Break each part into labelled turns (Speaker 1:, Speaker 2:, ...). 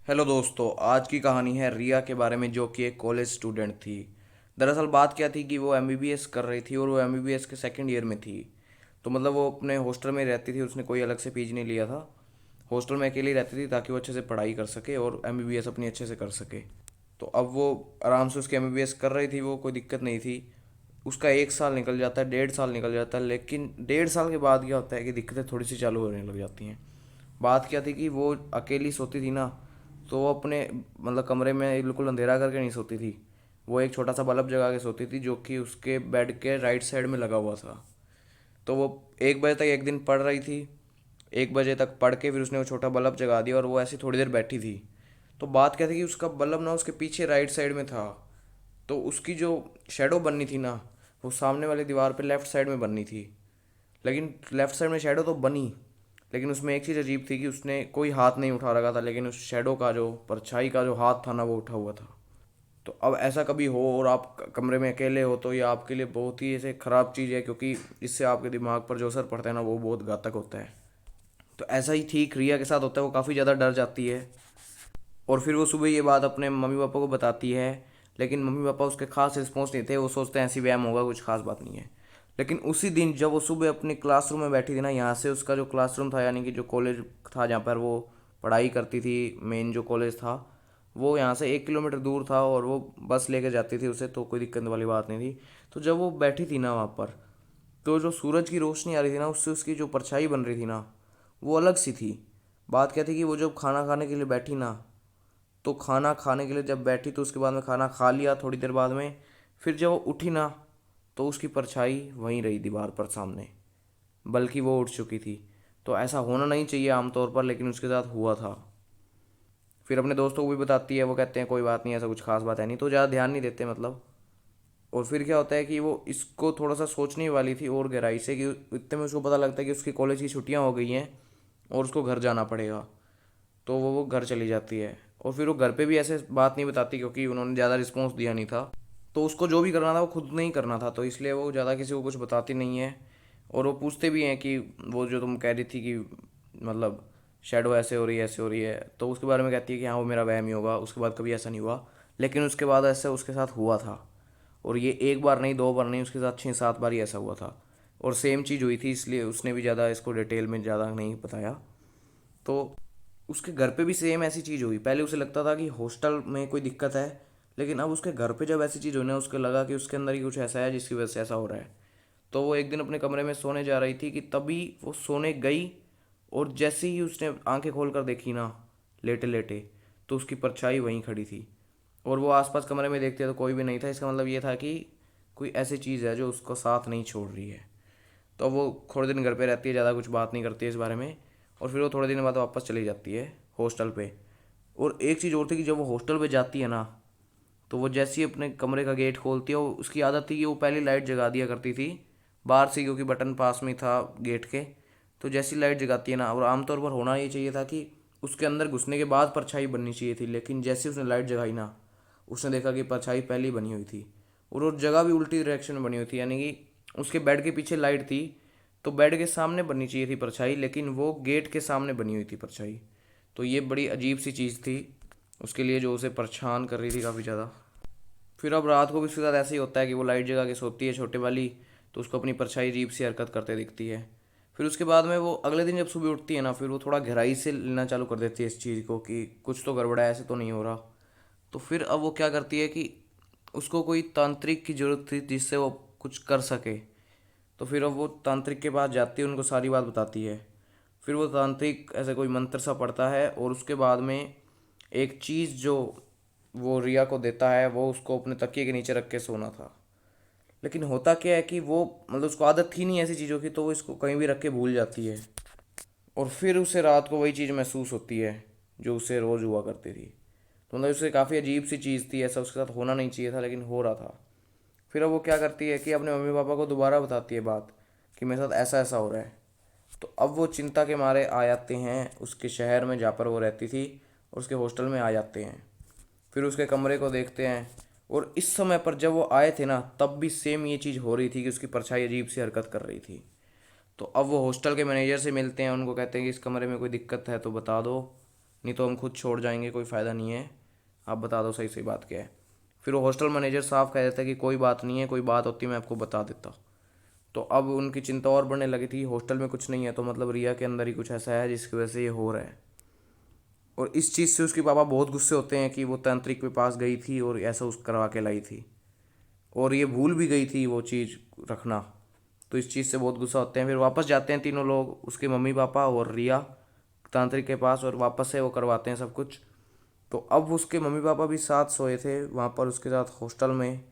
Speaker 1: Hello दोस्तों, आज की कहानी है रिया के बारे में, जो कि एक कॉलेज स्टूडेंट थी। दरअसल बात क्या थी कि वो एमबीबीएस कर रही थी और वो एमबीबीएस के सेकंड ईयर में थी। तो मतलब वो अपने हॉस्टल में रहती थी, उसने कोई अलग से पीजी नहीं लिया था। हॉस्टल में अकेली रहती थी ताकि वो अच्छे से पढ़ाई कर सके और एमबीबीएस अपनी अच्छे से कर सके। तो अब वो आराम से उसकी एमबीबीएस कर रही थी, वो कोई दिक्कत नहीं थी। उसका 1 साल निकल जाता है, 1.5 साल निकल जाता है, लेकिन 1.5 साल के बाद क्या होता है कि दिक्कतें थोड़ी सी चालू होने लग जाती हैं। बात क्या थी कि वो अकेली सोती थी ना, तो वो अपने मतलब कमरे में बिल्कुल अंधेरा करके नहीं सोती थी। वो एक छोटा सा बल्ब जगा के सोती थी, जो कि उसके बेड के राइट साइड में लगा हुआ था। तो वो 1 बजे तक एक दिन पढ़ रही थी। 1 बजे तक पढ़ के फिर उसने वो छोटा बल्ब जगा दिया और वो ऐसी थोड़ी देर बैठी थी। तो बात क्या थी कि उसका बल्ब ना उसके पीछे राइट साइड में था। तो उसकी जो शेडो बननी थी ना, वो सामने वाली दीवार पे लेफ्ट साइड में बननी थी। लेकिन लेफ्ट साइड में शेडो तो बनी, लेकिन उसमें एक चीज़ अजीब थी कि उसने कोई हाथ नहीं उठा रखा था, लेकिन उस शेडो का जो परछाई का जो हाथ था ना, वो उठा हुआ था। तो अब ऐसा कभी हो और आप कमरे में अकेले हो तो ये आपके लिए बहुत ही ऐसे ख़राब चीज़ है, क्योंकि इससे आपके दिमाग पर जो असर पड़ता है ना, वो बहुत घातक होता है। तो ऐसा ही ठीक रिया के साथ होता है, वो काफ़ी ज़्यादा डर जाती है। और फिर वो सुबह ये बात अपने मम्मी पापा को बताती है। लेकिन मम्मी पापा उसके खास रिस्पॉन्स नहीं थे, वो सोचते हैं ऐसी वहम होगा, कुछ खास बात नहीं है। लेकिन उसी दिन जब वो सुबह अपने क्लासरूम में बैठी थी ना, यहाँ से उसका जो क्लासरूम था, यानी कि जो कॉलेज था जहाँ पर वो पढ़ाई करती थी, मेन जो कॉलेज था, वो यहाँ से 1 किलोमीटर दूर था और वो बस लेकर जाती थी उसे, तो कोई दिक्कत वाली बात नहीं थी। तो जब वो बैठी थी ना वहाँ पर, तो जो सूरज की रोशनी आ रही थी ना, उससे उसकी जो परछाई बन रही थी ना, वो अलग सी थी। बात क्या थी कि वो जब खाना खाने के लिए बैठी ना, तो खाना खाने के लिए जब बैठी तो उसके बाद में खाना खा लिया थोड़ी देर बाद में। फिर जब वो उठी ना, तो उसकी परछाई वहीं रही दीवार पर सामने, बल्कि वो उठ चुकी थी। तो ऐसा होना नहीं चाहिए आमतौर पर, लेकिन उसके साथ हुआ था। फिर अपने दोस्तों को भी बताती है, वो कहते हैं कोई बात नहीं, ऐसा कुछ खास बात है नहीं, तो ज़्यादा ध्यान नहीं देते मतलब। और फिर क्या होता है कि वो इसको थोड़ा सा सोचने वाली थी और गहराई से, कि इतने में उसको पता लगता है कि उसकी कॉलेज की छुट्टियां हो गई हैं और उसको घर जाना पड़ेगा। तो वो घर चली जाती है। और फिर वो घर पे भी ऐसे बात नहीं बताती, क्योंकि उन्होंने ज़्यादा रिस्पॉन्स दिया नहीं था। तो उसको जो भी करना था वो खुद नहीं करना था, तो इसलिए वो ज़्यादा किसी को कुछ बताती नहीं है। और वो पूछते भी हैं कि वो जो तुम कह रही थी कि मतलब शेडो ऐसे हो रही है, ऐसे हो रही है, तो उसके बारे में कहती है कि हाँ वो मेरा वहम ही होगा, उसके बाद कभी ऐसा नहीं हुआ। लेकिन उसके बाद ऐसा उसके साथ हुआ था। और ये एक बार नहीं, 2 बार नहीं, उसके साथ 6-7 बार ही ऐसा हुआ था। और सेम चीज़ हुई थी, इसलिए उसने भी ज़्यादा इसको डिटेल में ज़्यादा नहीं बताया। तो उसके घर पे भी सेम ऐसी चीज़ हुई। पहले उसे लगता था कि हॉस्टल में कोई दिक्कत है, लेकिन अब उसके घर पे जब ऐसी चीज़ हुई ना, उसको लगा कि उसके अंदर ही कुछ ऐसा है जिसकी वजह से ऐसा हो रहा है। तो वो एक दिन अपने कमरे में सोने जा रही थी कि तभी वो सोने गई, और जैसे ही उसने आंखें खोल कर देखी ना, लेटे लेटे, तो उसकी परछाई वहीं खड़ी थी। और वो आसपास कमरे में देखते तो कोई भी नहीं था। इसका मतलब ये था कि कोई ऐसी चीज़ है जो उसको साथ नहीं छोड़ रही है। तो वो थोड़े दिन घर पे रहती है, ज़्यादा कुछ बात नहीं करती है इस बारे में। और फिर वो थोड़े दिन बाद वापस चली जाती है हॉस्टल पे। और एक चीज़ और थी कि जब वो हॉस्टल पे जाती है ना, तो वो जैसे ही अपने कमरे का गेट खोलती है, उसकी आदत थी कि वो पहली लाइट जगा दिया करती थी बाहर से, क्योंकि बटन पास में था गेट के। तो जैसी लाइट जगाती है ना, और आमतौर पर होना ये चाहिए था कि उसके अंदर घुसने के बाद परछाई बननी चाहिए थी, लेकिन जैसे उसने लाइट जगाई ना, उसने देखा कि परछाई पहले ही बनी हुई थी। और वो जगह भी उल्टी डायरेक्शन में बनी हुई थी, यानी कि उसके बेड के पीछे लाइट थी, तो बेड के सामने बननी चाहिए थी परछाई, लेकिन वो गेट के सामने बनी हुई थी परछाई। तो ये बड़ी अजीब सी चीज़ थी उसके लिए, जो उसे परेशान कर रही थी काफ़ी ज़्यादा। फिर अब रात को भी उसके साथ ऐसे ही होता है कि वो लाइट जगा के सोती है छोटे वाली, तो उसको अपनी परछाई अजीब सी हरकत करते दिखती है। फिर उसके बाद में वो अगले दिन जब सुबह उठती है ना, फिर वो थोड़ा गहराई से लेना चालू कर देती है इस चीज़ को कि कुछ तो गड़बड़ा है, ऐसे तो नहीं हो रहा। तो फिर अब वो क्या करती है कि उसको कोई तांत्रिक की ज़रूरत थी जिससे वो कुछ कर सके। तो फिर अब वो तांत्रिक के पास जाती है, उनको सारी बात बताती है। फिर वो तांत्रिक ऐसे कोई मंत्र सा पढ़ता है, और उसके बाद में एक चीज़ जो वो रिया को देता है, वो उसको अपने तकिए के नीचे रख के सोना था। लेकिन होता क्या है कि वो मतलब उसको आदत थी नहीं ऐसी चीज़ों की, तो वो इसको कहीं भी रख के भूल जाती है। और फिर उसे रात को वही चीज़ महसूस होती है जो उसे रोज़ हुआ करती थी। तो मतलब उससे काफ़ी अजीब सी चीज़ थी, ऐसा उसके साथ होना नहीं चाहिए था, लेकिन हो रहा था। फिर अब वो क्या करती है कि अपने मम्मी पापा को दोबारा बताती है बात कि मेरे साथ ऐसा ऐसा हो रहा है। तो अब वो चिंता के मारे आ जाते हैं उसके शहर में जहाँ पर वो रहती थी, और उसके हॉस्टल में आ जाते हैं। फिर उसके कमरे को देखते हैं। और इस समय पर जब वो आए थे ना, तब भी सेम ये चीज़ हो रही थी कि उसकी परछाई अजीब सी हरकत कर रही थी। तो अब वो हॉस्टल के मैनेजर से मिलते हैं, उनको कहते हैं कि इस कमरे में कोई दिक्कत है तो बता दो। नहीं तो हम खुद छोड़ जाएंगे, कोई फ़ायदा नहीं है, आप बता दो सही सही बात क्या है। फिर वो हॉस्टल मैनेजर साफ कह देता है कि कोई बात नहीं है, कोई बात होती मैं आपको बता देता। तो अब उनकी चिंता और बढ़ने लगी थी, हॉस्टल में कुछ नहीं है तो मतलब रिया के अंदर ही कुछ ऐसा है जिसकी वजह से ये हो रहा है। और इस चीज़ से उसके पापा बहुत गुस्से होते हैं कि वो तांत्रिक के पास गई थी और ऐसा उस करवा के लाई थी, और ये भूल भी गई थी वो चीज़ रखना। तो इस चीज़ से बहुत गुस्सा होते हैं। फिर वापस जाते हैं तीनों लोग, उसके मम्मी पापा और रिया, तांत्रिक के पास, और वापस से वो करवाते हैं सब कुछ। तो अब उसके मम्मी पापा भी साथ सोए थे वहाँ पर उसके साथ हॉस्टल में।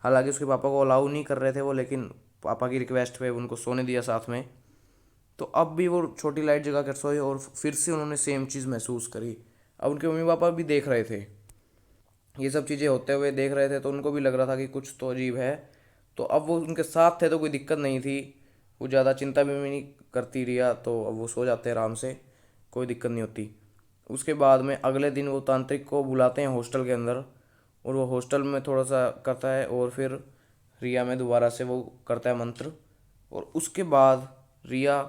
Speaker 1: हालांकि उसके पापा को अलाउ नहीं कर रहे थे वो, लेकिन पापा की रिक्वेस्ट पे उनको सोने दिया साथ में। तो अब भी वो छोटी लाइट जगा कर सोए और फिर से उन्होंने सेम चीज़ महसूस करी। अब उनके मम्मी पापा भी देख रहे थे, ये सब चीज़ें होते हुए देख रहे थे, तो उनको भी लग रहा था कि कुछ तो अजीब है। तो अब वो उनके साथ थे तो कोई दिक्कत नहीं थी, वो ज़्यादा चिंता भी नहीं करती रिया, तो अब वो सो जाते आराम से, कोई दिक्कत नहीं होती। उसके बाद में अगले दिन वो तांत्रिक को बुलाते हैं हॉस्टल के अंदर, और वो हॉस्टल में थोड़ा सा करता है और फिर रिया में दोबारा से वो करता है मंत्र, और उसके बाद रिया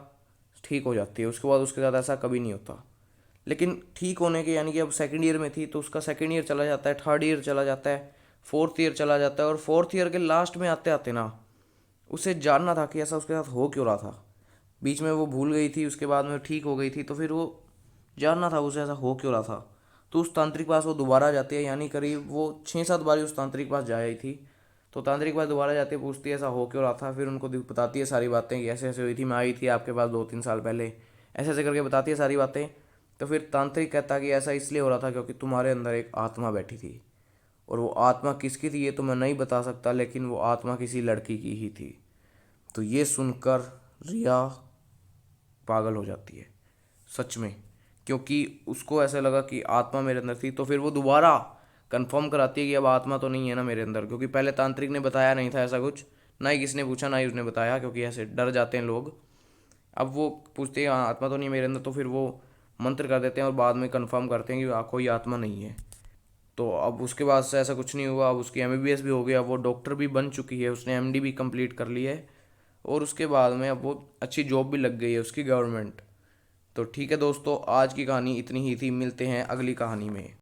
Speaker 1: ठीक हो जाती है। उसके बाद उसके साथ ऐसा कभी नहीं होता। लेकिन ठीक होने के यानी कि अब सेकंड ईयर में थी तो उसका सेकंड ईयर चला जाता है, थर्ड ईयर चला जाता है, फोर्थ ईयर चला जाता है, और फोर्थ ईयर के लास्ट में आते आते ना उसे जानना था कि ऐसा उसके साथ हो क्यों रहा था। बीच में वो भूल गई थी, उसके बाद में ठीक हो गई थी, तो फिर वो जानना था उसे ऐसा हो क्यों रहा था। तो उस तांत्रिक पास वो दोबारा जाती है, यानी करीब वो 6-7 बारी उस तांत्रिक पास जा आई थी। तो तांत्रिक पास दोबारा जाती है, पूछती है ऐसा हो क्यों रहा था, फिर उनको बताती है सारी बातें कि ऐसे ऐसे हुई थी, मैं आई थी आपके पास 2-3 साल पहले, ऐसे ऐसे करके बताती है सारी बातें। तो फिर तांत्रिक कहता है कि ऐसा इसलिए हो रहा था क्योंकि तुम्हारे अंदर एक आत्मा बैठी थी, और वो आत्मा किसकी थी ये तो मैं नहीं बता सकता, लेकिन वो आत्मा किसी लड़की की ही थी। तो ये सुनकर रिया पागल हो जाती है सच में, क्योंकि उसको ऐसा लगा कि आत्मा मेरे अंदर थी। तो फिर वो दोबारा कंफर्म कराती है कि अब आत्मा तो नहीं है ना मेरे अंदर, क्योंकि पहले तांत्रिक ने बताया नहीं था ऐसा कुछ, ना ही किसी ने पूछा, ना ही उसने बताया, क्योंकि ऐसे डर जाते हैं लोग। अब वो पूछते हैं हाँ आत्मा तो नहीं है मेरे अंदर, तो फिर वो मंत्र कर देते हैं और बाद में कंफर्म करते हैं कि कोई आत्मा नहीं है। तो अब उसके बाद से ऐसा कुछ नहीं हुआ, अब उसकी एमबीबीएस भी हो गया, वो डॉक्टर भी बन चुकी है, उसने एमडी भी कंप्लीट कर ली है, और उसके बाद में अब वो अच्छी जॉब भी लग गई है उसकी गवर्नमेंट। तो ठीक है दोस्तों, आज की कहानी इतनी ही थी, मिलते हैं अगली कहानी में।